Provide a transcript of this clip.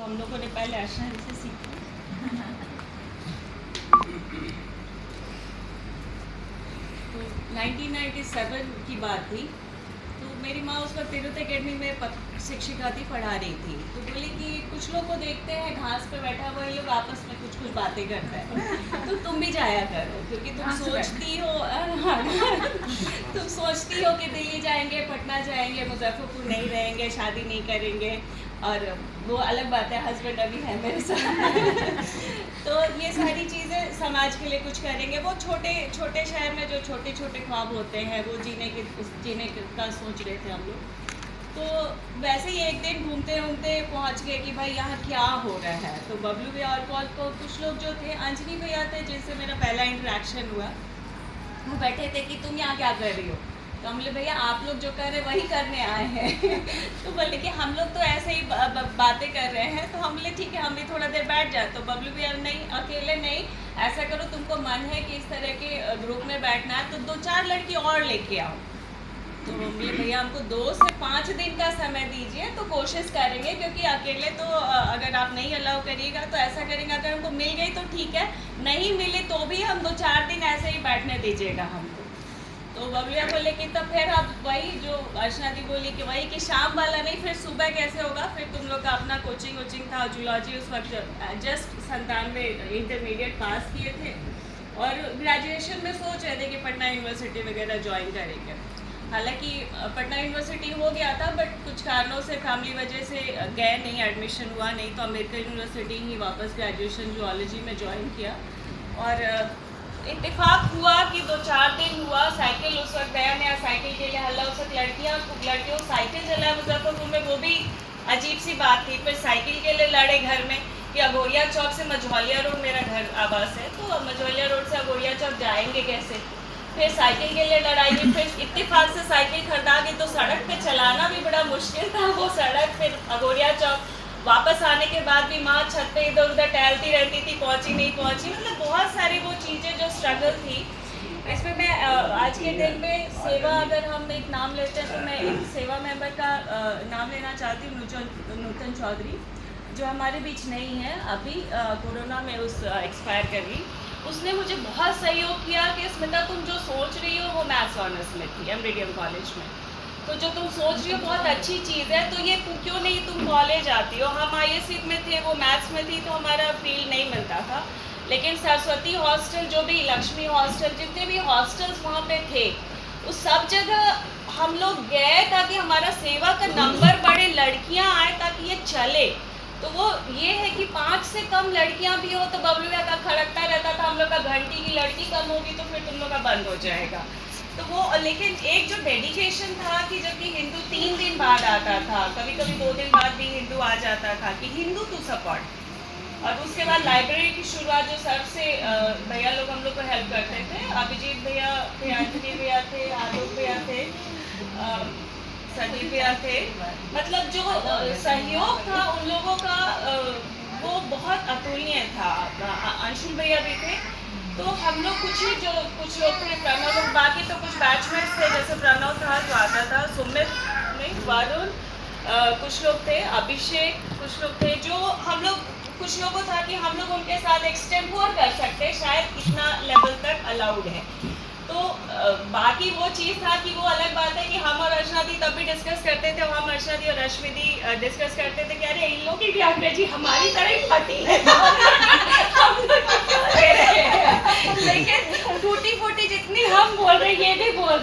हम लोगों ने पहले अर्शना से सीखा। तो 1997 की बात थी। तो मेरी माँ उस वक्त तिरुत एकेडमी में शिक्षिका थी, पढ़ा रही थी। तो बोली कि कुछ लोग को देखते हैं घास पे बैठा हुआ है, लोग आपस में कुछ कुछ बातें करते हैं, तो तुम भी जाया करो, क्योंकि तुम सोचती हो तुम सोचती हो कि दिल्ली जाएंगे, पटना जाएंगे, मुजफ्फरपुर नहीं रहेंगे, शादी नहीं करेंगे, और वो अलग बात है, हस्बैंड अभी है मेरे साथ तो ये सारी चीज़ें समाज के लिए कुछ करेंगे। वो छोटे छोटे शहर में जो छोटे छोटे ख्वाब होते हैं वो जीने का सोच रहे थे हम लोग। तो वैसे ही एक दिन घूमते घूमते पहुंच गए कि भाई यहाँ क्या हो रहा है। तो बबलू भैया और कॉल को कुछ लोग जो थे, अंजनी भैया थे जिनसे मेरा पहला इंटरेक्शन हुआ, वो बैठे थे कि तुम यहाँ क्या कर रही हो। तो हम बोले भैया आप लोग जो कर रहे हैं वही करने आए हैं तो बोले कि हम लोग तो ऐसे ही बातें कर रहे हैं। तो हम बोले ठीक है, हम भी थोड़ा देर बैठ जाए। तो बबलू भैया नहीं, अकेले नहीं, ऐसा करो तुमको मन है कि इस तरह के ग्रुप में बैठना है तो 2-4 लड़की और लेके आओ। तो हम बोले भैया हमको 2 से 5 दिन का समय दीजिए, तो कोशिश करेंगे, क्योंकि अकेले तो अगर आप नहीं अलाउ करिएगा तो ऐसा करेंगे, अगर हमको मिल गई तो ठीक है, नहीं मिली तो भी हम 2-4 दिन ऐसे ही बैठने दीजिएगा हमको। तो बबलिया बोले कि तब फिर आप वही जो अर्चना दी बोली कि वही कि शाम वाला नहीं, फिर सुबह कैसे होगा। फिर तुम लोग का अपना कोचिंग था, जूलॉजी उस वक्त जस्ट 97 इंटरमीडिएट पास किए थे और ग्रेजुएशन में सोच रहे थे कि पटना यूनिवर्सिटी वगैरह ज्वाइन करेंगे। हालांकि पटना यूनिवर्सिटी हो गया था, बट कुछ कारणों से फैमिली वजह से गए नहीं, एडमिशन हुआ नहीं, तो अमेरिकन यूनिवर्सिटी ही वापस ग्रेजुएशन जूलॉजी में ज्वाइन किया। और इत्तेफाक हुआ कि 2-4 दिन हुआ, साइकिल उस वक्त नया नया साइकिल के लिए हल्ला, उस वक्त लड़कियों साइकिल चला मुजफ्फरपुर में, वो भी अजीब सी बात थी। फिर साइकिल के लिए लड़े घर में कि अघोरिया चौक से मझौलिया रोड मेरा घर आवास है, तो मझौलिया रोड से अघोरिया चौक जाएंगे कैसे। फिर साइकिल के लिए लड़ाई, फिर इत्तेफाक से साइकिल खरीदा गई, तो सड़क पे चलाना भी बड़ा मुश्किल था वो सड़क। फिर अघोरिया चौक वापस आने के बाद भी माँ छत पे इधर उधर टहलती रहती थी, पहुँची नहीं पहुँची, मतलब बहुत सारी वो चीज़ें जो स्ट्रगल थी। इसमें मैं आज के दिन में सेवा, अगर हम एक नाम लेते हैं तो मैं एक सेवा मेंबर का नाम लेना चाहती हूँ, नूतन चौधरी, जो हमारे बीच नहीं है अभी, कोरोना में एक्सपायर कर गई। उसने मुझे बहुत सहयोग किया कि स्मिता तुम जो सोच रही हो वो मैथ्स ऑनर्स में थी एमरीडियम कॉलेज में, तो जो तुम सोच रही हो बहुत अच्छी चीज़ है, तो ये क्यों नहीं तुम कॉलेज आती हो। हम ISC में थे, वो मैथ्स में थी, तो हमारा फील्ड नहीं मिलता था। लेकिन सरस्वती हॉस्टल, जो भी लक्ष्मी हॉस्टल, जितने भी हॉस्टल्स वहाँ पे थे, उस सब जगह हम लोग गए ताकि हमारा सेवा का नंबर बढ़े, लड़कियाँ आए ताकि ये चले। तो वो ये है कि 5 से कम लड़कियाँ भी हो तो बबलू का खड़कता रहता था हम लोग का, घंटी की लड़की कम होगी तो फिर तुम लोग का बंद हो जाएगा। तो वो, लेकिन एक जो डेडिकेशन था कि जबकि हिंदू 3 दिन बाद आता था, कभी कभी 2 दिन बाद भी हिंदू आ जाता था, कि हिंदू टू सपोर्ट। और उसके बाद लाइब्रेरी की शुरुआत जो सर से भैया लोग हम लोग को हेल्प करते थे, अभिजीत भैया थे, अंजलि भैया थे, आलोक भैया थे, संदीप भैया थे, मतलब जो सहयोग था उन लोगों का वो बहुत अतुलनीय था। अंशुल भैया भी थे। तो हम लोग कुछ लोग थे, प्रणव लोग, बाकी तो कुछ बैचमेट्स थे, जैसे प्रणव था जो आता था, सुमित नहीं, वरुण, कुछ लोग थे, अभिषेक, कुछ लोग थे, जो हम लोग, कुछ लोगों था कि हम लोग उनके साथ एक्सटेम्पोर कर सकते, शायद इतना लेवल तक अलाउड है। तो बाकी वो चीज़ था कि वो अलग बात है कि हम और अर्चना दी तब भी डिस्कस करते थे, हम अर्चना दी और रश्मि दी डिस्कस करते थे कि अरे इन लोग की भी अंग्रेजी हमारी तरह ही फटी है हम लोग क्यों ले रहे हैं, लेकिन टूटी फूटी जितनी हम बोल रहे हैं ये भी बोल रहे हैं।